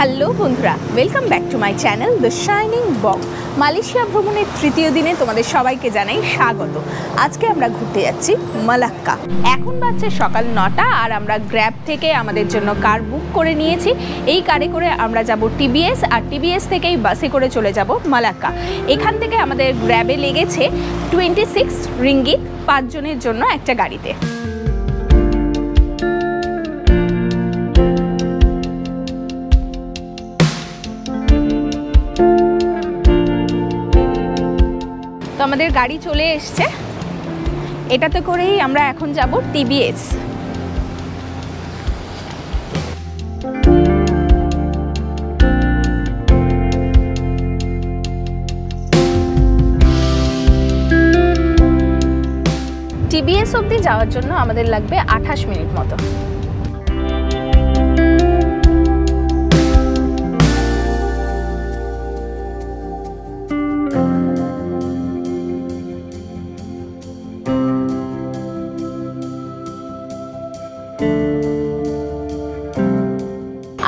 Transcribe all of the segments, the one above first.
Hello বন্ধুরা, welcome back to my channel the shining box. Malaysia ভ্রমণের তৃতীয় দিনে তোমাদের সবাইকে জানাই স্বাগত। আজকে আমরা ঘুরতে যাচ্ছি মালাক্কা। এখন বাজছে সকাল 9টা আর আমরা গ্র্যাব থেকে আমাদের জন্য কার বুক করে নিয়েছি। এই কারে করে আমরা যাব টিবিএস, আর টিবিএস থেকেই বাসে করে চলে যাব মালাক্কা। এখান থেকে আমাদের গ্র্যাবে লেগেছে 26 রিঙ্গিত 5 জনের জন্য একটা গাড়িতে। তো আমাদের গাড়ি চলে এসছে, এটাতে করেই আমরা এখন যাব টিবিএস। টিবিএস অবধি যাওয়ার জন্য আমাদের লাগবে 28 মিনিট মতো।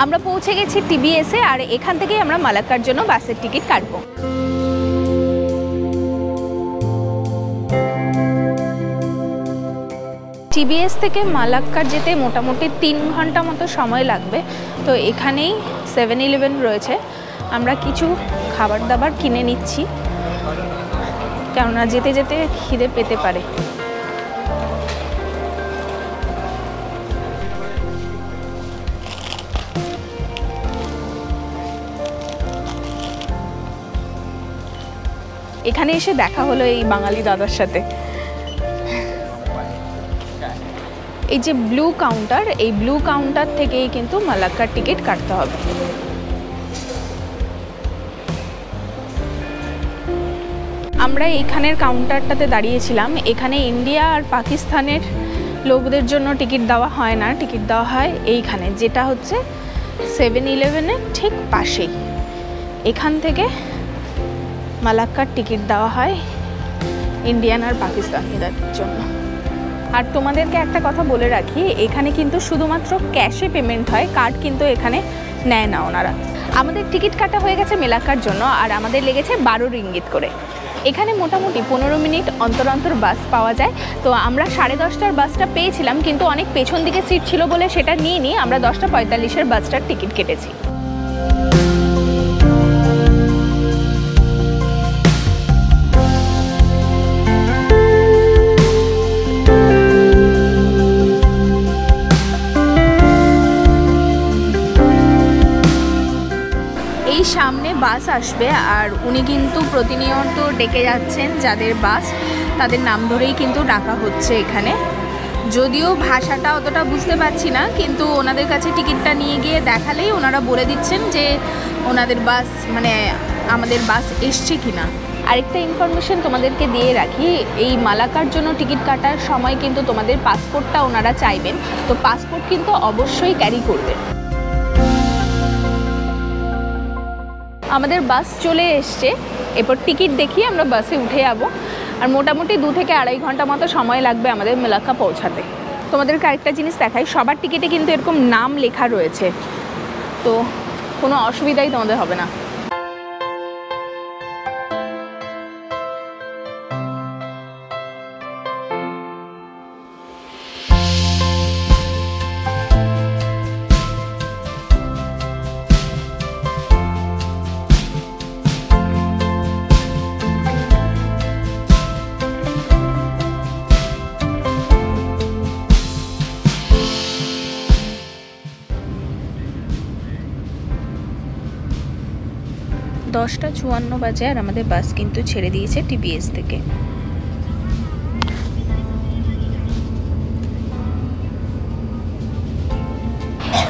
আমরা পৌঁছে গেছি টিবিএসে, আর এখান থেকেই আমরা মালাক্কার জন্য বাসের টিকিট কাটবো। টিবিএস থেকে মালাক্কার যেতে মোটামুটি 3 ঘন্টা মতো সময় লাগবে। তো এখানেই 7-Eleven রয়েছে, আমরা কিছু খাবার দাবার কিনে নিচ্ছি, কেননা যেতে যেতে খিদে পেতে পারে। এখানে এসে দেখা হলো এই বাঙালি দাদার সাথে। এই যে ব্লু কাউন্টার, এই ব্লু কাউন্টার থেকেই কিন্তু মালাক্কার টিকিট কাটতে হবে। আমরা এইখানের কাউন্টারটাতে দাঁড়িয়েছিলাম। এখানে ইন্ডিয়া আর পাকিস্তানের লোকদের জন্য টিকিট দেওয়া হয় না, টিকিট দেওয়া হয় এইখানে, যেটা হচ্ছে 7-Eleven-এর ঠিক পাশেই। এখান থেকে মালাক্কার টিকিট দেওয়া হয় ইন্ডিয়ান আর পাকিস্তানিদের জন্য। আর তোমাদেরকে একটা কথা বলে রাখি, এখানে কিন্তু শুধুমাত্র ক্যাশে পেমেন্ট হয়, কার্ড কিন্তু এখানে নেয় না ওনারা। আমাদের টিকিট কাটা হয়ে গেছে মালাক্কার জন্য, আর আমাদের লেগেছে 12 রিঙ্গিত করে। এখানে মোটামুটি 15 মিনিট অন্তর অন্তর বাস পাওয়া যায়। তো আমরা 10:30টার বাসটা পেয়েছিলাম, কিন্তু অনেক পেছন দিকে সিট ছিল বলে সেটা নিয়ে নিই আমরা 10:45-এর বাসটার টিকিট কেটেছি। সামনে বাস আসবে, আর উনি কিন্তু প্রতিনিয়ত ডেকে যাচ্ছেন যাদের বাস, তাদের নাম ধরেই কিন্তু ডাকা হচ্ছে এখানে। যদিও ভাষাটা অতটা বুঝতে পারছি না, কিন্তু ওনাদের কাছে টিকিটটা নিয়ে গিয়ে দেখালেই ওনারা বলে দিচ্ছেন যে ওনাদের বাস, মানে আমাদের বাস এসছে কিনা। আরেকটা ইনফরমেশন তোমাদেরকে দিয়ে রাখি, এই মালাক্কার জন্য টিকিট কাটার সময় কিন্তু তোমাদের পাসপোর্টটা ওনারা চাইবেন, তো পাসপোর্ট কিন্তু অবশ্যই ক্যারি করবে। আমাদের বাস চলে এসছে, এরপর টিকিট দেখিয়ে আমরা বাসে উঠে যাবো। আর মোটামুটি 2 থেকে 2.5 ঘন্টা মতো সময় লাগবে আমাদের মালাক্কা পৌঁছাতে। তোমাদেরকে আরেকটা জিনিস দেখাই, সবার টিকিটে কিন্তু এরকম নাম লেখা রয়েছে, তো কোনো অসুবিধাই তোমাদের হবে না। দশটা 54 বাজে, আর আমাদের বাস কিন্তু ছেড়ে দিয়েছে টিবিএস থেকে।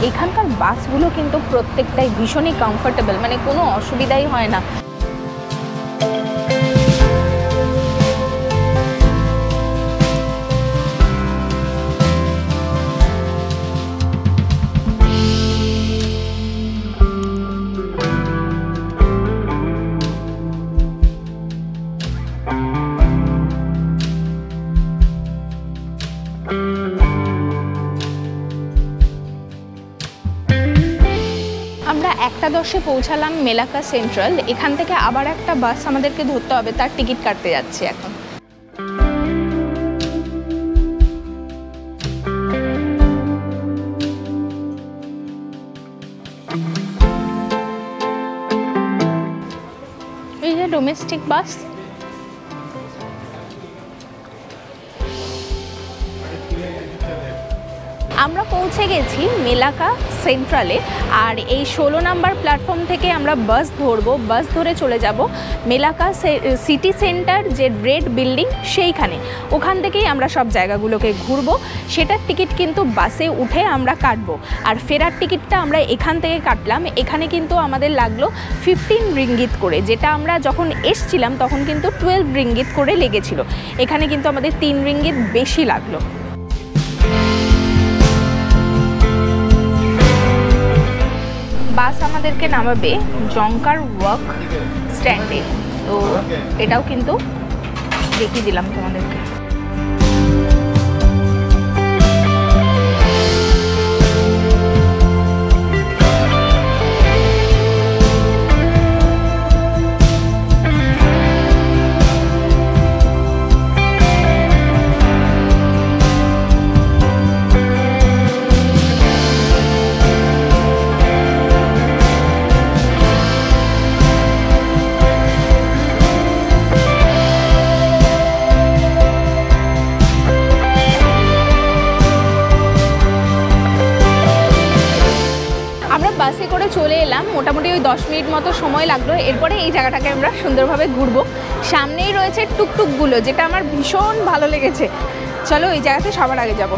এখানকার বাসগুলো কিন্তু প্রত্যেকটাই ভীষণই কমফোর্টেবল, মানে কোনো অসুবিধাই হয় না। আমরা 1:10 পৌঁছালাম মেলাকা সেন্ট্রাল। এখান থেকে আবার একটা বাস আমাদেরকে ধরতে হবে, তার টিকিট কাটতে যাচ্ছি এখন। এই যে ডোমেস্টিক বাস। আমরা পৌঁছে গেছি মেলাকা সেন্ট্রালে, আর এই 16 নম্বর প্ল্যাটফর্ম থেকে আমরা বাস ধরবো। বাস ধরে চলে যাব মেলাকা সিটি সেন্টার, যে রেড বিল্ডিং সেইখানে। ওখান থেকেই আমরা সব জায়গাগুলোকে ঘুরবো। সেটার টিকিট কিন্তু বাসে উঠে আমরা কাটবো, আর ফেরার টিকিটটা আমরা এখান থেকে কাটলাম। এখানে কিন্তু আমাদের লাগলো 15 রিঙ্গিত করে, যেটা আমরা যখন এসছিলাম তখন কিন্তু 12 রিঙ্গিত করে লেগেছিল। এখানে কিন্তু আমাদের 3 রিঙ্গিত বেশি লাগলো। বাস আমাদেরকে নামাবে জংকার ওয়াক স্ট্যান্ডে, তো এটাও কিন্তু দেখিয়ে দিলাম তোমাদেরকে। বাসে করে চলে এলাম, মোটামুটি ওই 10 মিনিট মতো সময় লাগলো। এরপরে এই জায়গাটাকে আমরা সুন্দরভাবে ঘুরবো। সামনেই রয়েছে টুকটুকগুলো, যেটা আমার ভীষণ ভালো লেগেছে। চলো এই জায়গাতে সবার আগে যাব।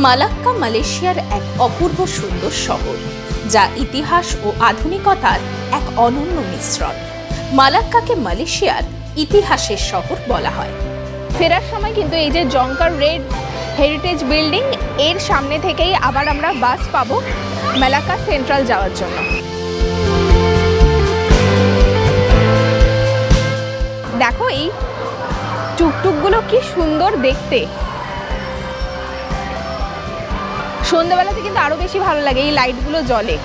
মালাক্কা মালয়েশিয়ার এক অপূর্ব সুন্দর শহর, যা ইতিহাস ও আধুনিকতার এক অনন্য মিশ্রণ। মালাক্কাকে মালয়েশিয়ার ইতিহাসের শহর বলা হয়। ফেরার সময় কিন্তু এই যে জংকার রেড হেরিটেজ বিল্ডিং, এর সামনে থেকেই আবার আমরা বাস পাবো মেলাকা সেন্ট্রাল যাওয়ার জন্য। দেখো এই টুকটুকগুলো কি সুন্দর দেখতে। সন্ধ্যাবেলাতে কিন্তু আরো বেশি ভালো লাগে, এই লাইটগুলো জ্বলে।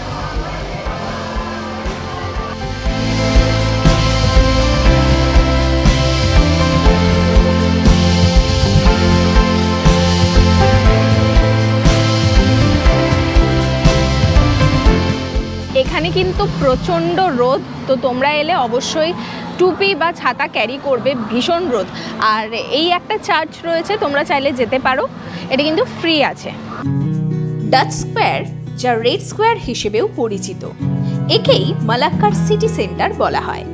এখানে কিন্তু প্রচণ্ড রোদ, তো তোমরা এলে অবশ্যই টুপি বা ছাতা ক্যারি করবে, ভীষণ রোদ। আর এই একটা চার্চ রয়েছে, তোমরা চাইলে যেতে পারো, এটা কিন্তু ফ্রি আছে। ডাচ স্কোয়ার, যা রেড স্কোয়ার হিসেবেও পরিচিত, একেই মালাক্কার সিটি সেন্টার বলা হয়।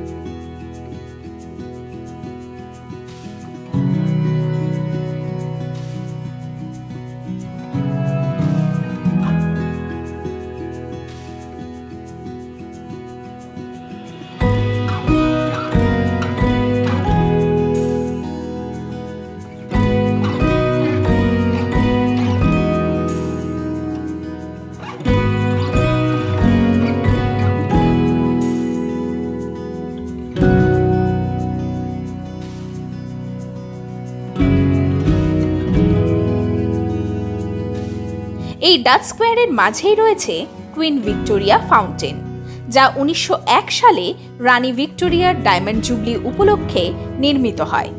এই ডাচ স্কোয়ারের মাঝেই রয়েছে কুইন ভিক্টোরিয়া ফাউন্টেন, যা 1901 সালে রানী ভিক্টোরিয়ার ডায়মন্ড জুবলি উপলক্ষে নির্মিত হয়।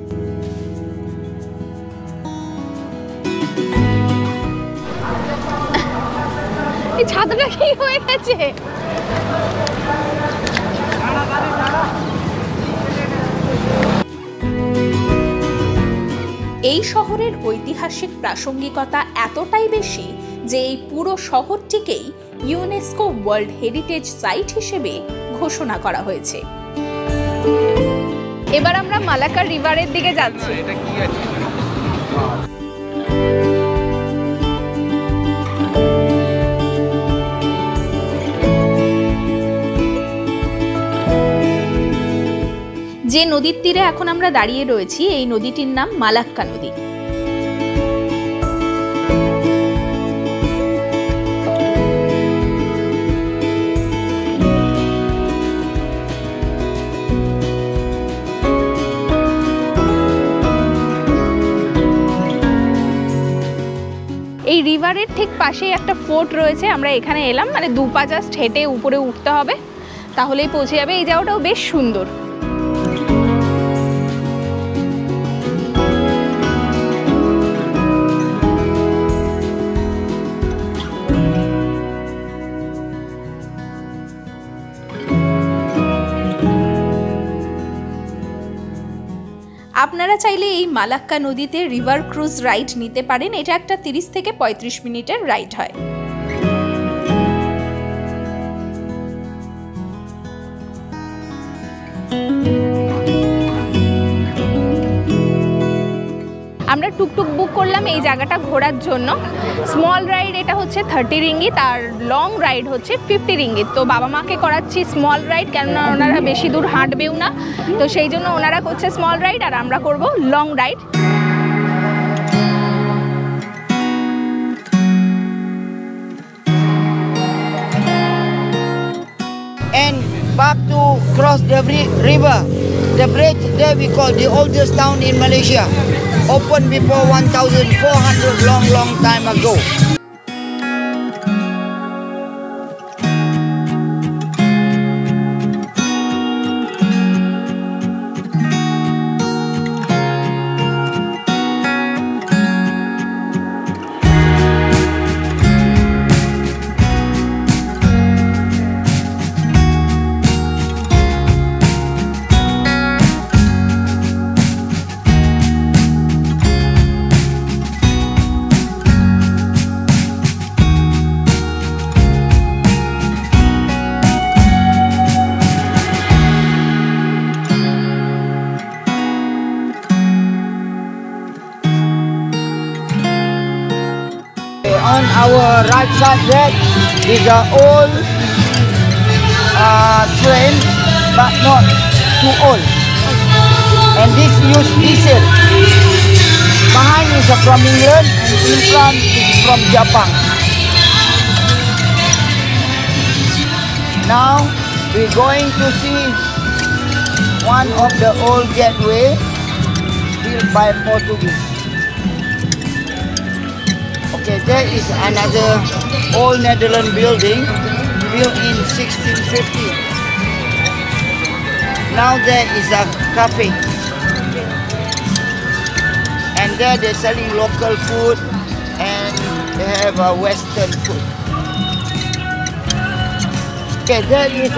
এই ছাতাটা কি হয়ে গেছে? এই শহরের ঐতিহাসিক প্রাসঙ্গিকতা এতটাই বেশি যে এই পুরো শহরটিকেই ইউনেস্কো ওয়ার্ল্ড হেরিটেজ সাইট হিসেবে ঘোষণা করা হয়েছে। এবার আমরা মালাক্কা রিভারের দিকে যাচ্ছি। যে নদীর তীরে এখন আমরা দাঁড়িয়ে রয়েছি, এই নদীটির নাম মালাক্কা নদী। এই রিভারের ঠিক পাশেই একটা ফোর্ট রয়েছে, আমরা এখানে এলাম, মানে 2 পা জাস্ট হেঁটে উপরে উঠতে হবে, তাহলেই পৌঁছে যাবে। এই জায়গাটাও বেশ সুন্দর। আপনারা চাইলে এই মালাক্কা নদীতে রিভার ক্রুজ রাইড নিতে পারেন। এটা একটা 30 থেকে 35 মিনিটের রাইড হয়। আমরা টুকটুক বুক করলাম এই জায়গাটা ঘোরার জন্য। স্মল রাইড এটা হচ্ছে 30 রিঙ্গিত, আর লং রাইড হচ্ছে 50 রিঙ্গিত। তো বাবা মাকে করাচ্ছি স্মল রাইড, কেননা ওনারা বেশি দূর হাঁটবেও না, তো সেই জন্য ওনারা করছে স্মল রাইড আর আমরা করব long ride. And back to cross the river. The bridge there we call the oldest town in Malaysia. Opened before 1400 long time ago. On our right side there is an old train, but not too old. And this use diesel. Behind is from England and in front is from Japan. Now we're going to see one of the old gateway built by Portuguese. Okay, there is another old Netherlands building built in 1650. Now there is a cafe, and there they're selling local food and they have a Western food. Okay, there is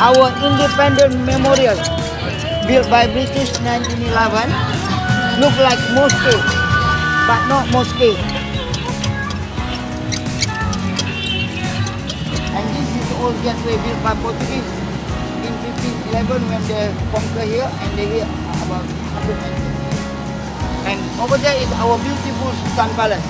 our independent memorial built by British 1911. Look like mosque, but not mosque. Old gateway built by Portuguese in 1511 when they conquer here, and they here about 190 years. And over there is our beautiful Sultan Palace.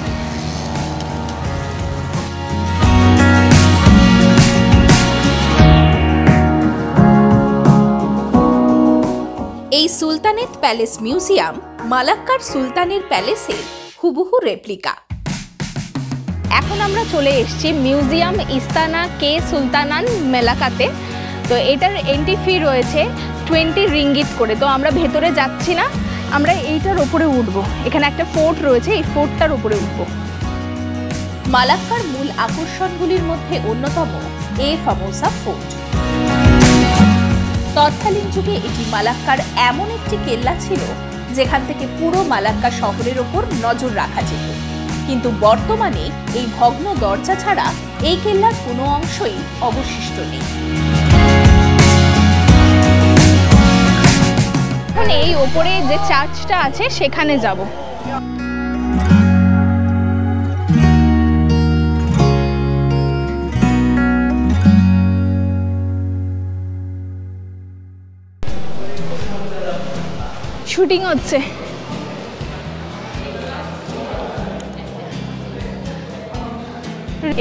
এই sultanate palace museum মালাক্কার সুলতানের প্যালেসের হুবহু replica. এখন আমরা চলে এসেছি museum Istana কে সুলতানান মেলাকাতে। তো এটার entry fee রয়েছে 20 রিঙ্গিত করে। তো আমরা ভেতরে যাচ্ছি না, আমরা এইটার ওপরে উঠবো। এখানে একটা ফোর্ট রয়েছে, এই ফোর্টটার উপরে উঠবো। মালাক্কার মূল আকর্ষণগুলির মধ্যে অন্যতম এ ফামোসা ফোর্ট। তৎকালীন যুগে এটি মালাক্কার এমন একটি কেল্লা ছিল যেখান থেকে পুরো মালাক্কা শহরের ওপর নজর রাখা যেত, কিন্তু বর্তমানে এই ভগ্ন দরজা ছাড়া এই কেল্লার কোনো অংশই অবশিষ্ট নেই। এখন এই ওপরে যে চার্চটা আছে সেখানে যাব। শুটিং হচ্ছে।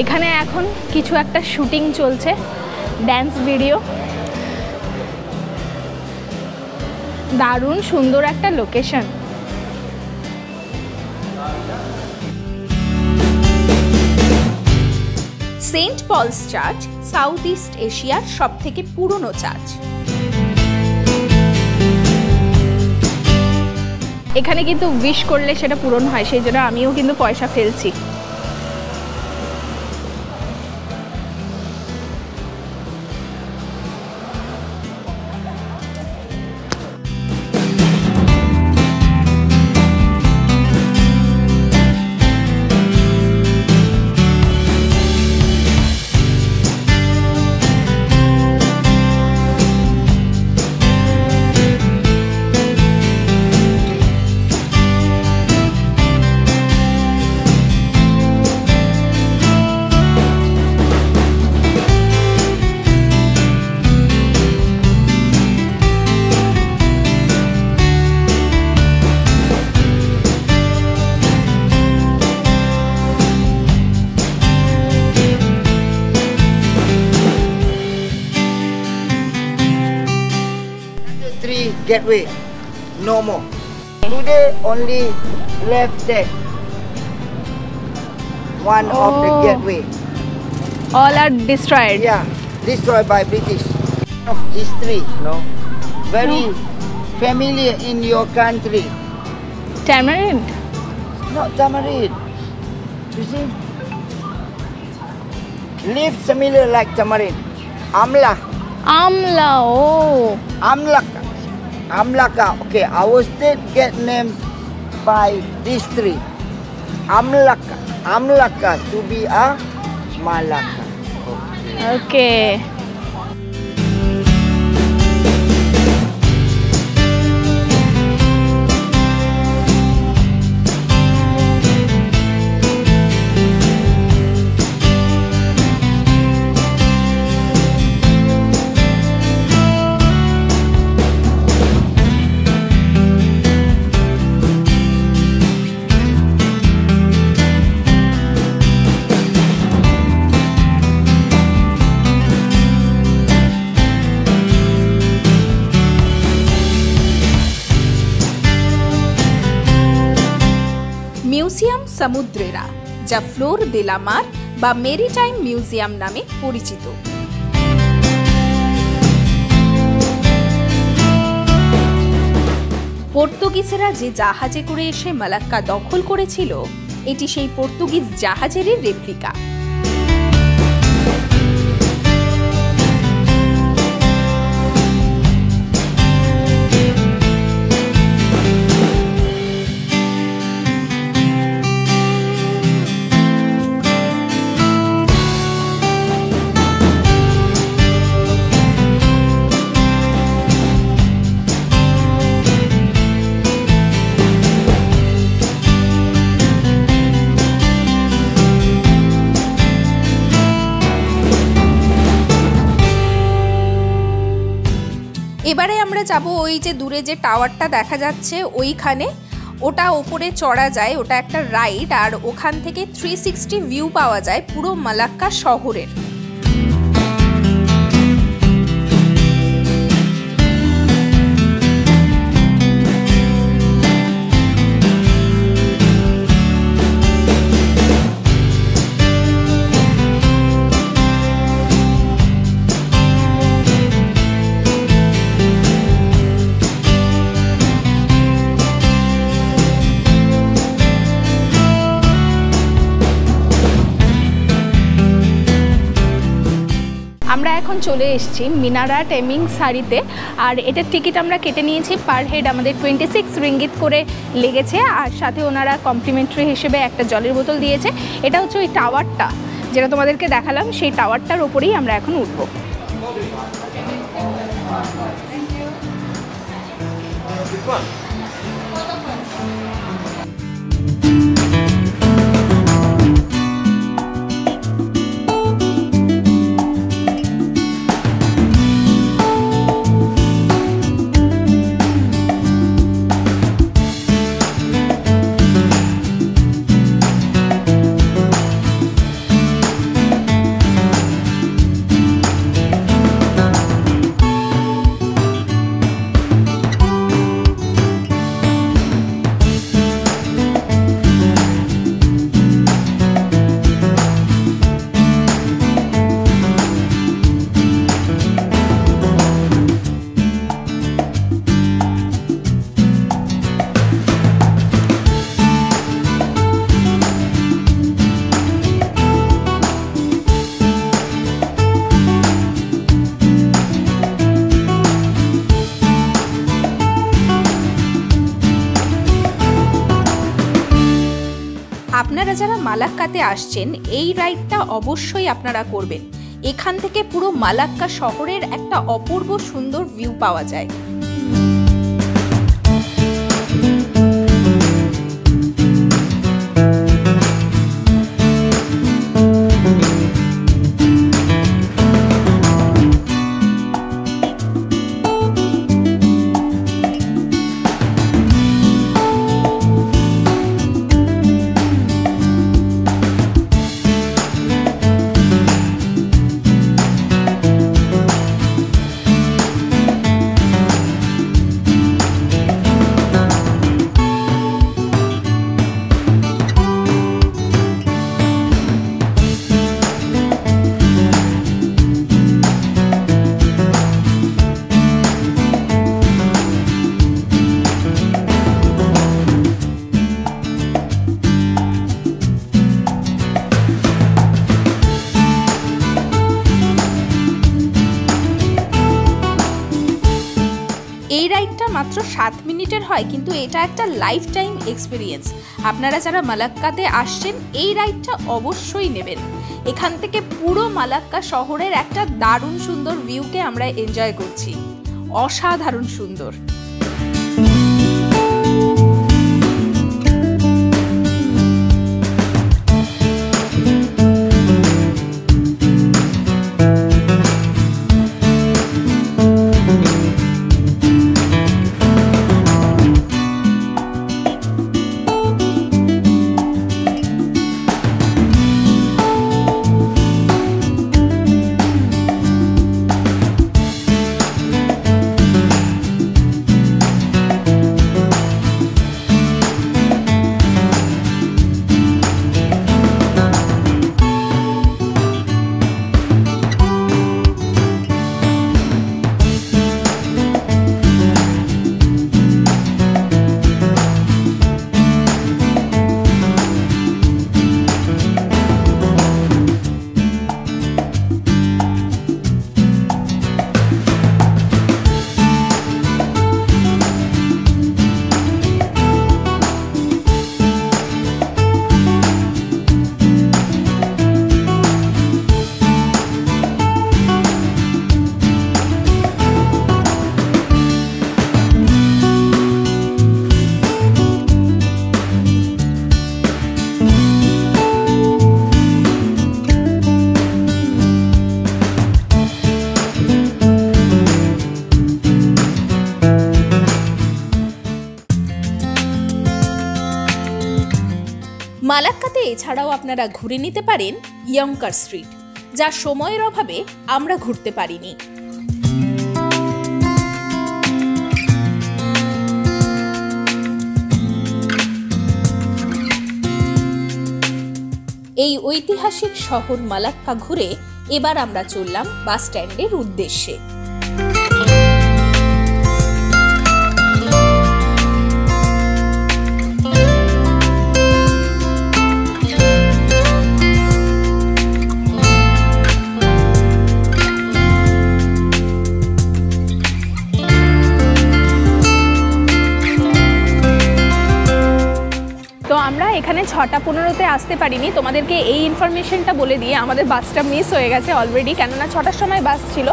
এখানে এখন কিছু একটা শুটিং চলছে, ড্যান্স ভিডিও। দারুণ সুন্দর একটা লোকেশন। Saint Paul's church south east এশিয়ার সবথেকে পুরনো চার্চ। এখানে কিন্তু উইশ করলে সেটা পূরণ হয়, সেই জন্য আমিও কিন্তু পয়সা ফেলছি। gateway. No more. Today only left that one of the Oh. gateway. All are destroyed. Yeah, destroyed by British. Of history, no, very familiar in your country. Tamarind. Not tamarind. You see, leaf similar like tamarind. Amla, Amla. Oh. amlaka, amlaka. Okay, our state get named by this tree. Amlaka, amlaka to be a Malacca. Okay. Museum সমুদ্রেরা, যা floor দে লা মার বা maritime museum নামে পরিচিত। পর্তুগিজরা যে জাহাজে করে এসে মালাক্কা দখল করেছিল, এটি সেই পর্তুগিজ জাহাজেরই রেপ্লিকা। এবারে আমরা যাব ওই যে দূরে যে টাওয়ারটা দেখা যাচ্ছে ওইখানে, ওটা ওপরে চড়া যায়, ওটা একটা রাইড, আর ওখান থেকে 360 ভিউ পাওয়া যায় পুরো মালাক্কা শহরের। আমরা এখন চলে এসেছি মিনারা টেমিং সারিতে, আর এটার টিকিট আমরা কেটে নিয়েছি। পার হেড আমাদের 26 রিঙ্গিত করে লেগেছে, আর সাথে ওনারা কমপ্লিমেন্টারি হিসেবে একটা জলের বোতল দিয়েছে। এটা হচ্ছে ওই টাওয়ারটা যেটা তোমাদেরকে দেখালাম, সেই টাওয়ারটার ওপরেই আমরা এখন উঠবো। আপনারা যারা মালাক্কাতে আসছেন এই রাইডটা অবশ্যই আপনারা করবেন। এখান থেকে পুরো মালাক্কা শহরের একটা অপূর্ব সুন্দর ভিউ পাওয়া যায়। এই রাইডটা মাত্র 7 মিনিটের হয়, কিন্তু এটা একটা লাইফ টাইম এক্সপিরিয়েন্স। আপনারা যারা মালাক্কাতে আসছেন এই রাইডটা অবশ্যই নেবেন। এখান থেকে পুরো মালাক্কা শহরের একটা দারুণ সুন্দর ভিউকে আমরা এনজয় করছি, অসাধারণ সুন্দর। মালাক্কাতে এছাড়াও আপনারা ঘুরে নিতে পারেন ইয়ংকার স্ট্রিট, যা সময়ের অভাবে আমরা ঘুরতে পারিনি। এই ঐতিহাসিক শহর মালাক্কা ঘুরে এবার আমরা চললাম বাস স্ট্যান্ডের উদ্দেশ্যে। আমরা এখানে 6টা 15-তে আসতে পারিনি, তোমাদেরকে এই ইনফরমেশনটা বলে দিয়ে আমাদের বাসটা মিস হয়ে গেছে অলরেডি, কেননা 6টার সময় বাস ছিল।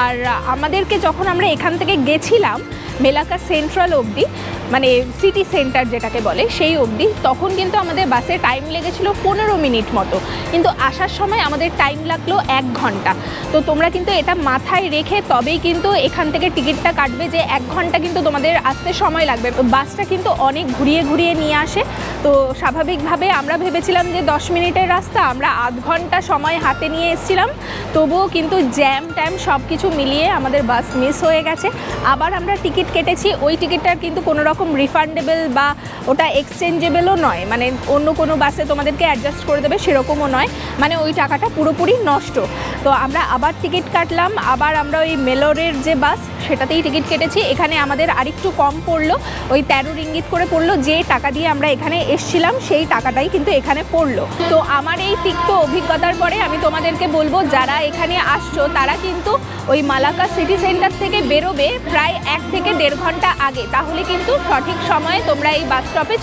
আর আমাদেরকে যখন আমরা এখান থেকে গেছিলাম মেলাক্কা সেন্ট্রাল অবধি, মানে সিটি সেন্টার যেটাকে বলে সেই অবধি, তখন কিন্তু আমাদের বাসে টাইম লেগেছিল 15 মিনিট মতো, কিন্তু আসার সময় আমাদের টাইম লাগলো 1 ঘন্টা। তো তোমরা কিন্তু এটা মাথায় রেখে তবেই কিন্তু এখান থেকে টিকিটটা কাটবে, যে 1 ঘন্টা কিন্তু তোমাদের আসতে সময় লাগবে। বাসটা কিন্তু অনেক ঘুরিয়ে ঘুরিয়ে নিয়ে আসে, তো স্বাভাবিকভাবে আমরা ভেবেছিলাম যে 10 মিনিটের রাস্তা, আমরা আধ ঘন্টা সময় হাতে নিয়ে এসেছিলাম, তবুও কিন্তু জ্যাম ট্যাম সব কিছু মিলিয়ে আমাদের বাস মিস হয়ে গেছে। আবার আমরা টিকিট কেটেছি, ওই টিকিটটার কিন্তু কোনো রকম রিফান্ডেবল বা ওটা এক্সচেঞ্জেবলও নয়, মানে অন্য কোনো বাসে তোমাদেরকে অ্যাডজাস্ট করে দেবে সেরকমও নয়, মানে ওই টাকাটা পুরোপুরি নষ্ট। তো আমরা আবার টিকিট কাটলাম, আবার আমরা ওই মেলোরের যে বাস সেটাতেই টিকিট কেটেছি। এখানে আমাদের আরেকটু কম পড়লো, ওই 13 রিঙ্গিত করে পড়লো, যে টাকা দিয়ে আমরা এখানে এসছিলাম সেই টাকাটাই কিন্তু এখানে পড়লো। তো আমার এই তিক্ত অভিজ্ঞতার পরে আমি তোমাদেরকে বলবো, যারা এখানে আসছো তারা কিন্তু ওই মালাক্কা সিটি সেন্টার থেকে বেরোবে প্রায় 1 থেকে 1.5 ঘন্টা আগে, তাহলে কিন্তু সঠিক সময়ে তোমরা এই বাস স্টপে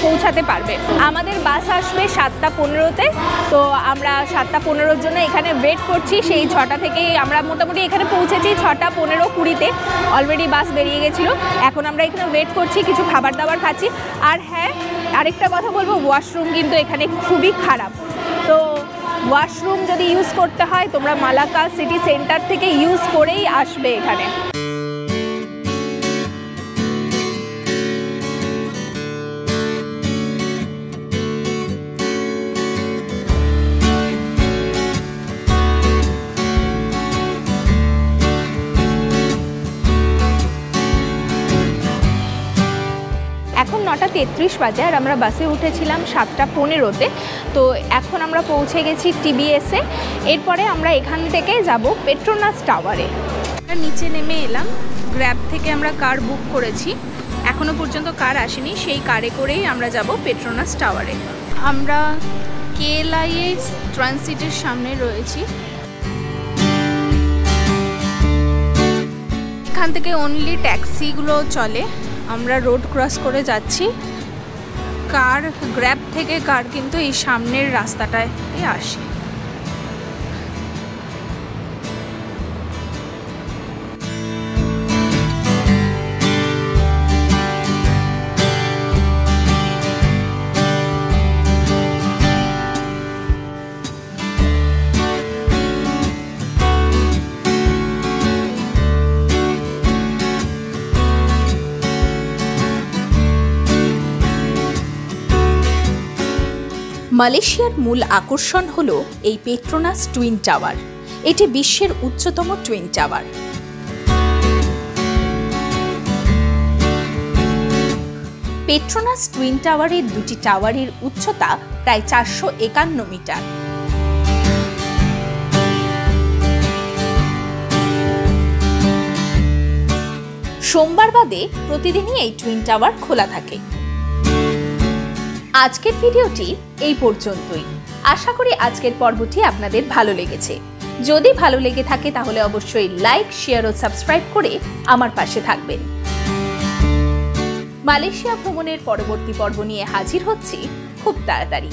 পৌঁছাতে পারবে। আমাদের বাস আসবে 7টা 15-তে, তো আমরা 7টা 15-র জন্য এখানে ওয়েট করছি। সেই 6টা থেকেই আমরা মোটামুটি এখানে পৌঁছেছি 6টা 15-20-তে, অলরেডি বাস বেরিয়ে গেছিলো। এখন আমরা এখানে ওয়েট করছি, কিছু খাবার দাবার খাচ্ছি। আর হ্যাঁ, আরেকটা কথা বলবো, ওয়াশরুম কিন্তু এখানে খুবই খারাপ। তো ওয়াশরুম যদি ইউজ করতে হয় তোমরা মালাক্কা সিটি সেন্টার থেকে ইউজ করেই আসবে এখানে। এখন 9টা 33 বাজে আর আমরা বাসে উঠেছিলাম 7টা 15-তে। তো এখন আমরা পৌঁছে গেছি টিবিএসে। এরপরে আমরা এখান থেকে যাব পেট্রোনাস টাওয়ারে। নিচে নেমে এলাম, গ্র্যাব থেকে আমরা কার বুক করেছি, এখনও পর্যন্ত কার আসেনি, সেই কারে করেই আমরা যাব পেট্রোনাস টাওয়ারে। আমরা KLIA ট্রানজিটের সামনে রয়েছি। এখান থেকে অনলি ট্যাক্সিগুলো চলে। আমরা রোড ক্রস করে যাচ্ছি। কার, গ্র্যাব থেকে কার কিন্তু এই সামনের রাস্তাটায় আসে। মালয়েশিয়ার মূল আকর্ষণ হলো এই পেট্রোনাস টুইন টাওয়ার। এটি বিশ্বের উচ্চতম টুইন টাওয়ার। পেট্রোনাস টুইন টাওয়ারের দুটি টাওয়ারের উচ্চতা প্রায় 451 মিটার। সোমবার বাদে প্রতিদিনই এই টুইন টাওয়ার খোলা থাকে। আজকের ভিডিওটি এই পর্যন্তই। আশা করি আজকের পর্বটি আপনাদের ভালো লেগেছে। যদি ভালো লেগে থাকে তাহলে অবশ্যই লাইক, শেয়ার ও সাবস্ক্রাইব করে আমার পাশে থাকবেন। মালয়েশিয়া ভ্রমণের পরবর্তী পর্ব নিয়ে হাজির হচ্ছি খুব তাড়াতাড়ি।